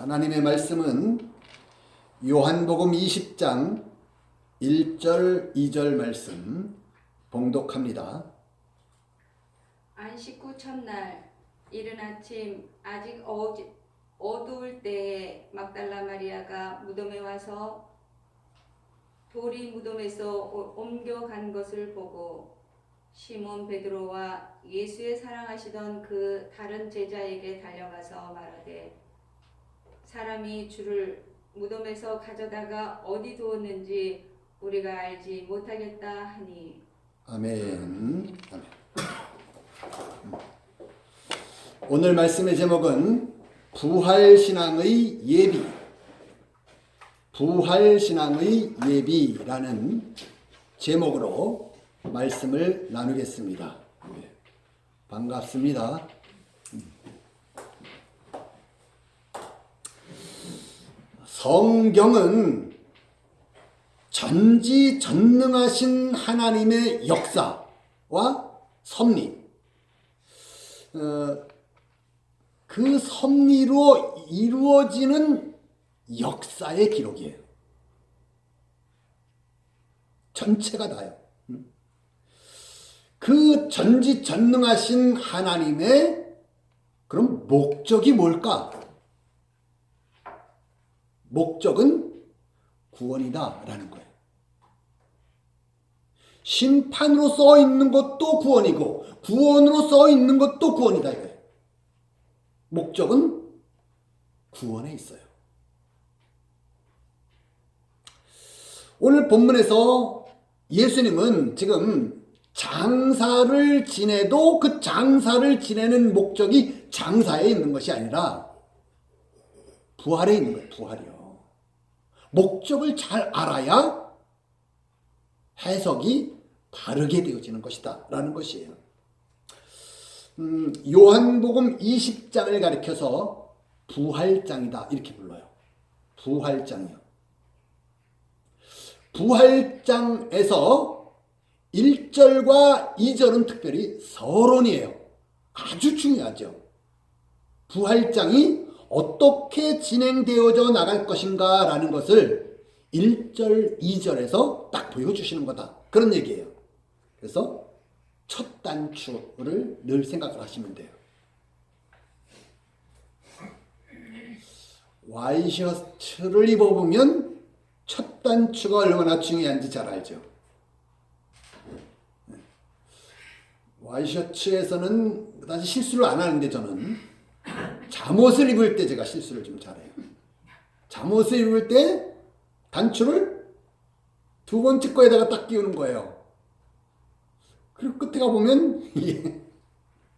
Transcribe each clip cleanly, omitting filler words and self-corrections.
하나님의 말씀은 요한복음 20장 1절 2절 말씀 봉독합니다. 안식 후 첫날 이른 아침 아직 어두울 때에 막달라 마리아가 무덤에 와서 돌이 무덤에서 옮겨간 것을 보고 시몬 베드로와 예수의 사랑하시던 그 다른 제자에게 달려가서 말하되 사람이 주를 무덤에서 가져다가 어디 두었는지 우리가 알지 못하겠다 하니. 아멘. 아멘. 오늘 말씀의 제목은 부활신앙의 예비, 부활신앙의 예비라는 제목으로 말씀을 나누겠습니다. 반갑습니다. 성경은 전지전능하신 하나님의 역사와 섭리, 그 섭리로 이루어지는 역사의 기록이에요. 전체가 다요. 그 전지전능하신 하나님의 그럼 목적이 뭘까? 목적은 구원이다라는 거예요. 심판으로 써 있는 것도 구원이고 구원으로 써 있는 것도 구원이다 이거예요. 목적은 구원에 있어요. 오늘 본문에서 예수님은 지금 장사를 지내도 그 장사를 지내는 목적이 장사에 있는 것이 아니라 부활에 있는 거예요. 부활이요. 목적을 잘 알아야 해석이 바르게 되어지는 것이다 라는 것이에요. 요한복음 20장을 가리켜서 부활장이다 이렇게 불러요. 부활장이요. 부활장에서 1절과 2절은 특별히 서론이에요. 아주 중요하죠. 부활장이 어떻게 진행되어져 나갈 것인가 라는 것을 1절, 2절에서 딱 보여주시는 거다. 그런 얘기예요. 그래서 첫 단추를 늘 생각을 하시면 돼요. 와이셔츠를 입어보면 첫 단추가 얼마나 중요한지 잘 알죠. 와이셔츠에서는 그다지 실수를 안 하는데 저는 잠옷을 입을 때 제가 실수를 좀 잘해요. 잠옷을 입을 때 단추를 두 번째 거에다가 딱 끼우는 거예요. 그리고 끝에 가보면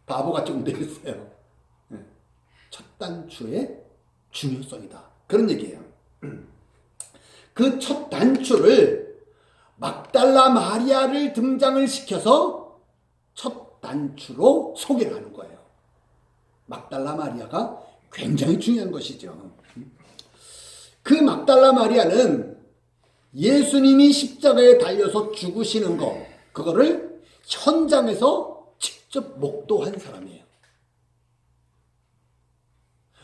바보가 좀 되겠어요. 첫 단추의 중요성이다. 그런 얘기예요. 그 첫 단추를 막달라 마리아를 등장을 시켜서 첫 단추로 소개를 하는 거예요. 막달라 마리아가 굉장히 중요한 것이죠. 그 막달라 마리아는 예수님이 십자가에 달려서 죽으시는 거, 그거를 현장에서 직접 목도한 사람이에요.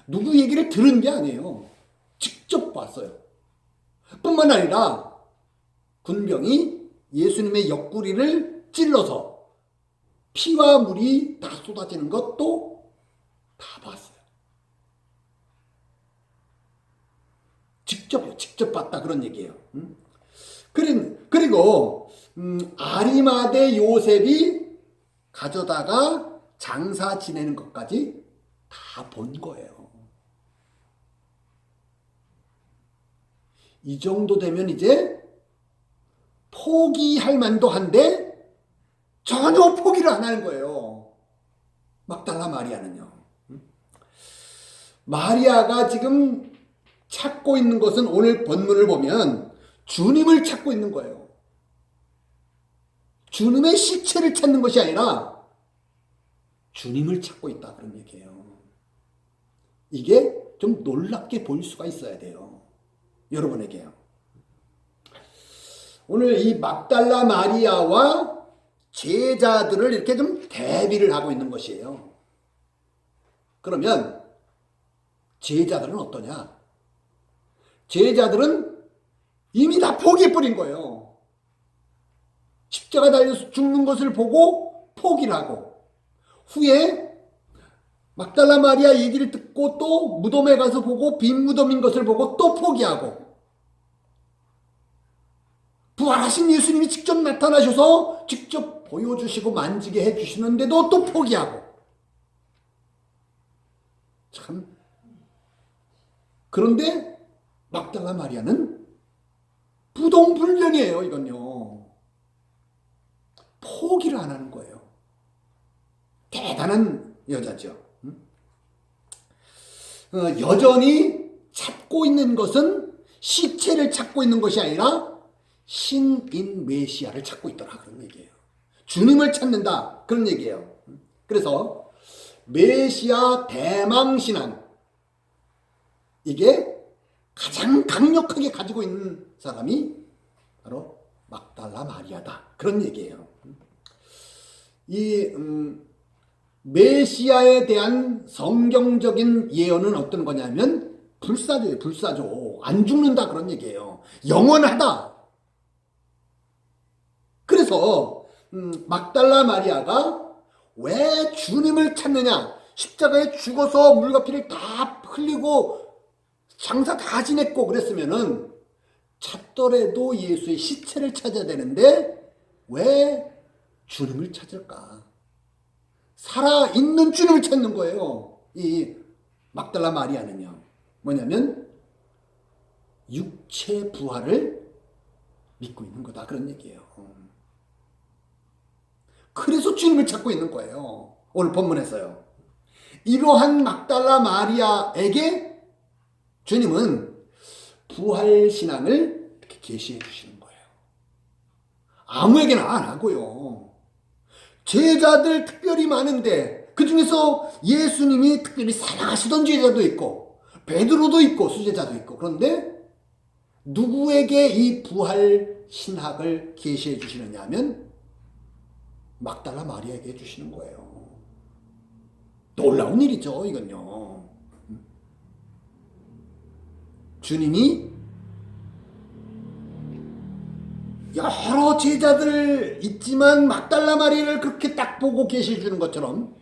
누구 얘기를 들은 게 아니에요. 직접 봤어요. 뿐만 아니라 군병이 예수님의 옆구리를 찔러서 피와 물이 다 쏟아지는 것도 다 봤어요. 직접 봤다 그런 얘기예요. 그리고 아리마대 요셉이 가져다가 장사 지내는 것까지 다 본 거예요. 이 정도 되면 이제 포기할 만도 한데 전혀 포기를 안 하는 거예요. 막달라 마리아는요. 마리아가 지금 찾고 있는 것은 오늘 본문을 보면 주님을 찾고 있는 거예요. 주님의 시체를 찾는 것이 아니라 주님을 찾고 있다 그런 얘기예요. 이게 좀 놀랍게 보일 수가 있어야 돼요. 여러분에게요. 오늘 이 막달라 마리아와 제자들을 이렇게 좀 대비를 하고 있는 것이에요. 그러면 제자들은 어떠냐? 제자들은 이미 다 포기해버린 거예요. 십자가 달려서 죽는 것을 보고 포기를 하고, 후에 막달라 마리아 얘기를 듣고 또 무덤에 가서 보고 빈 무덤인 것을 보고 또 포기하고, 부활하신 예수님이 직접 나타나셔서 직접 보여주시고 만지게 해주시는데도 또 포기하고. 참. 그런데 막달라 마리아는 부동불변이에요. 이건요. 포기를 안 하는 거예요. 대단한 여자죠. 여전히 찾고 있는 것은 시체를 찾고 있는 것이 아니라 신인 메시아를 찾고 있더라, 그런 얘기예요. 주님을 찾는다, 그런 얘기예요. 그래서 메시아 대망신앙, 이게 가장 강력하게 가지고 있는 사람이 바로 막달라 마리아다, 그런 얘기예요. 이 메시아에 대한 성경적인 예언은 어떤 거냐면 불사조예요. 불사조. 안 죽는다, 그런 얘기예요. 영원하다. 그래서 막달라 마리아가 왜 주님을 찾느냐? 십자가에 죽어서 물과 피를 다 흘리고 장사 다 지냈고 그랬으면은 찾더라도 예수의 시체를 찾아야 되는데 왜 주님을 찾을까? 살아있는 주님을 찾는 거예요. 이 막달라 마리아는요. 뭐냐면 육체 부활을 믿고 있는 거다, 그런 얘기예요. 그래서 주님을 찾고 있는 거예요. 오늘 본문에서요. 이러한 막달라 마리아에게 주님은 부활신앙을 이렇게 계시해 주시는 거예요. 아무에게나 안 하고요. 제자들 특별히 많은데 그 중에서 예수님이 특별히 사랑하시던 제자도 있고 베드로도 있고 수제자도 있고, 그런데 누구에게 이 부활 신학을 계시해 주시느냐 하면 막달라 마리아에게 해주시는 거예요. 놀라운 일이죠, 이건요. 주님이 여러 제자들 있지만 막달라 마리아를 그렇게 딱 보고 계시해 주는 것처럼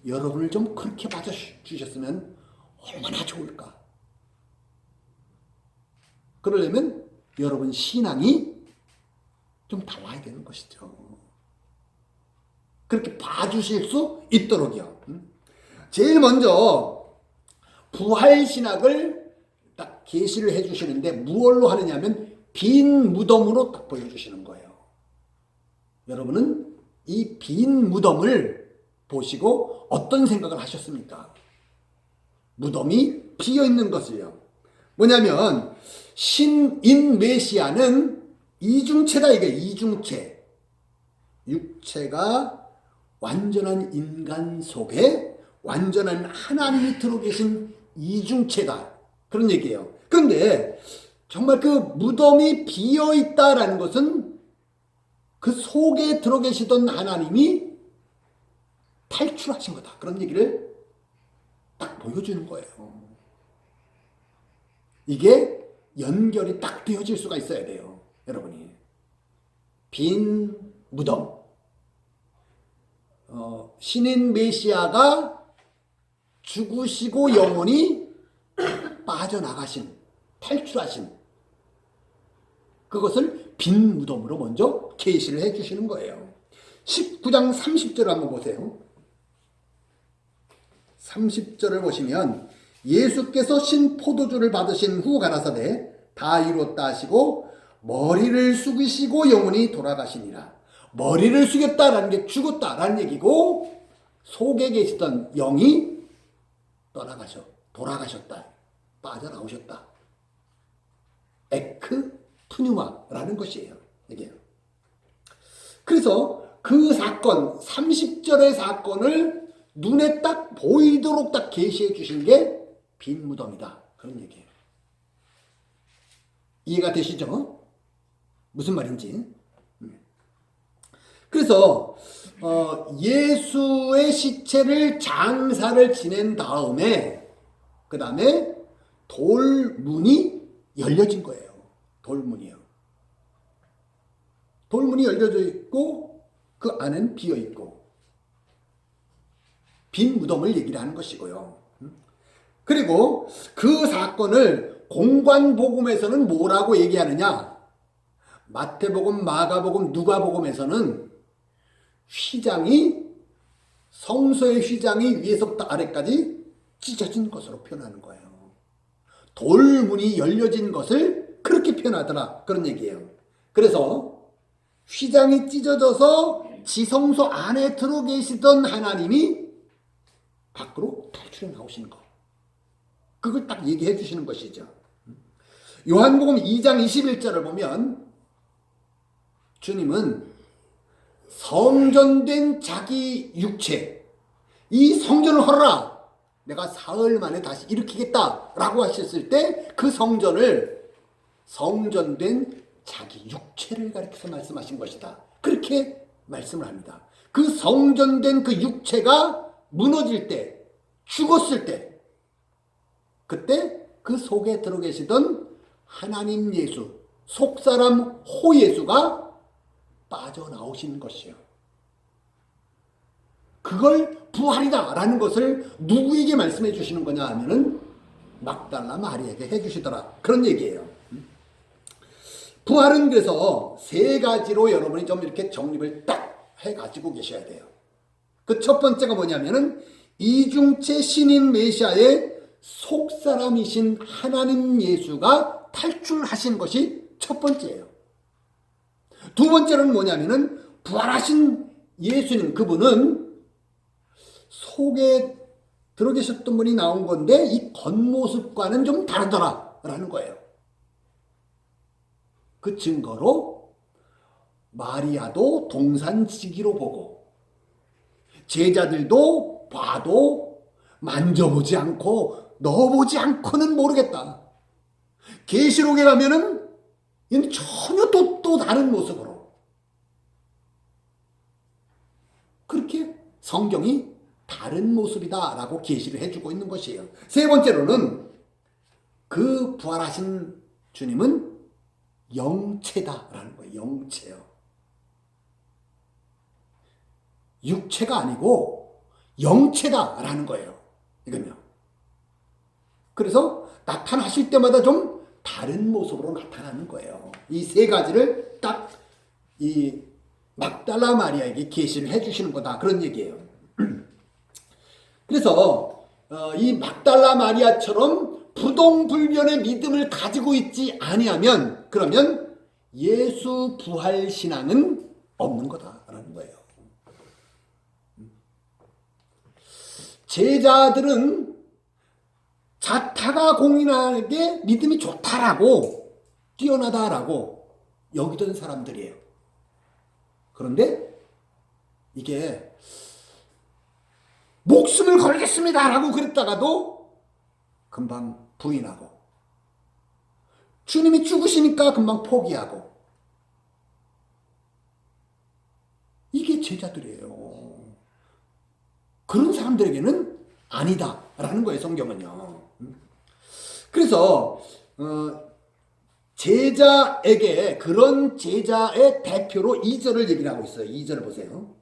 여러분을 좀 그렇게 봐주셨으면 얼마나 좋을까. 그러려면 여러분 신앙이 좀 달라야 되는 것이죠. 그렇게 봐주실 수 있도록요. 제일 먼저 부활신학을 딱 계시를 해주시는데 무얼로 하느냐면 빈 무덤으로 딱 보여주시는 거예요. 여러분은 이 빈 무덤을 보시고 어떤 생각을 하셨습니까? 무덤이 비어있는 것을요. 뭐냐면 신인 메시아는 이중체다, 이게 이중체. 육체가 완전한 인간 속에 완전한 하나님이 들어 계신 이중체다, 그런 얘기예요. 그런데 정말 그 무덤이 비어있다라는 것은 그 속에 들어 계시던 하나님이 탈출하신 거다, 그런 얘기를 딱 보여주는 거예요. 이게 연결이 딱 되어질 수가 있어야 돼요, 여러분이. 빈 무덤, 신인 메시아가 죽으시고 영혼이 빠져나가신, 탈출하신 그것을 빈 무덤으로 먼저 계시를 해주시는 거예요. 19장 30절을 한번 보세요. 30절을 보시면 예수께서 신 포도주를 받으신 후 가라사대 다 이루었다 하시고 머리를 숙이시고 영혼이 돌아가시니라. 머리를 숙였다라는 게 죽었다라는 얘기고, 속에 계시던 영이 돌아가셨다, 빠져나오셨다. 에크 푸뉴마라는 것이에요, 이게. 그래서 그 사건, 30절의 사건을 눈에 딱 보이도록 딱 계시해 주신 게 빈 무덤이다, 그런 얘기예요. 이해가 되시죠? 무슨 말인지. 그래서 예수의 시체를 장사를 지낸 다음에 그 다음에 돌문이 열려진 거예요. 돌문이요. 돌문이 열려져 있고 그 안은 비어 있고 빈 무덤을 얘기를 하는 것이고요. 그리고 그 사건을 공관복음에서는 뭐라고 얘기하느냐? 마태복음, 마가복음, 누가복음에서는 휘장이 성소의 휘장이 위에서부터 아래까지 찢어진 것으로 표현하는 거예요. 돌문이 열려진 것을 그렇게 표현하더라. 그런 얘기예요. 그래서 휘장이 찢어져서 지성소 안에 들어 계시던 하나님이 밖으로 탈출해 나오시는 거. 그걸 딱 얘기해 주시는 것이죠. 요한복음 2장 21절을 보면 주님은 성전된 자기 육체, 이 성전을 헐어라. 내가 사흘 만에 다시 일으키겠다라고 하셨을 때 그 성전을 성전된 자기 육체를 가리켜서 말씀하신 것이다. 그렇게 말씀을 합니다. 그 성전된 그 육체가 무너질 때, 죽었을 때, 그때 그 속에 들어 계시던 하나님 예수, 속사람 호 예수가 빠져나오시는 것이요. 그걸 부활이다 라는 것을 누구에게 말씀해 주시는 거냐 하면은 막달라 마리아에게 해 주시더라. 그런 얘기예요. 부활은 그래서 세 가지로 여러분이 좀 이렇게 정립을 딱 해가지고 계셔야 돼요. 그 첫 번째가 뭐냐면은 이중체 신인 메시아의 속사람이신 하나님 예수가 탈출하신 것이 첫 번째예요. 두 번째는 뭐냐면은 부활하신 예수님, 그분은 속에 들어 계셨던 분이 나온 건데 이 겉모습과는 좀 다르더라라는 거예요. 그 증거로 마리아도 동산지기로 보고 제자들도 봐도 만져보지 않고 넣어보지 않고는 모르겠다. 계시록에 가면은 전혀 또 다른 모습으로 그렇게 성경이 다른 모습이다라고 계시를 해주고 있는 것이에요. 세 번째로는 그 부활하신 주님은 영체다라는 거예요. 영체요. 육체가 아니고 영체다라는 거예요. 이건요. 그래서 나타나실 때마다 좀 다른 모습으로 나타나는 거예요. 이 세 가지를 딱 이 막달라 마리아에게 계시를 해주시는 거다. 그런 얘기예요. 그래서 이 막달라 마리아처럼 부동불변의 믿음을 가지고 있지 아니하면 그러면 예수 부활 신앙은 없는 거다라는 거예요. 제자들은 자타가 공인하게 믿음이 좋다라고 뛰어나다라고 여기던 사람들이에요. 그런데 이게 목숨을 걸겠습니다라고 그랬다가도 금방 부인하고 주님이 죽으시니까 금방 포기하고 이게 제자들이에요. 그런 사람들에게는 아니다라는 거예요. 성경은요. 그래서 제자에게 그런 제자의 대표로 2절을 얘기를 하고 있어요. 2절을 보세요.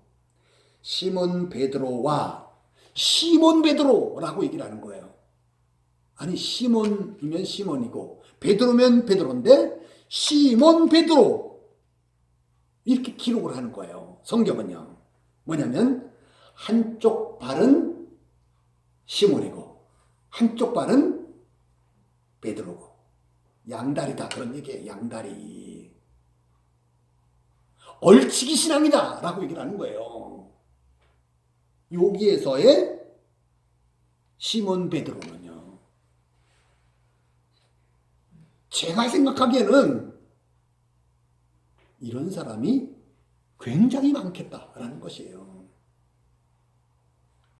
시몬 베드로와 시몬 베드로라고 얘기를 하는 거예요. 아니 시몬이면 시몬이고 베드로면 베드로인데 시몬 베드로 이렇게 기록을 하는 거예요. 성경은요. 뭐냐면 한쪽 발은 시몬이고 한쪽 발은 베드로고 양다리다 그런 얘기예요. 양다리. 얼치기 신앙이다 라고 얘기를 하는 거예요. 여기에서의 시몬 베드로는요. 제가 생각하기에는 이런 사람이 굉장히 많겠다라는 것이에요.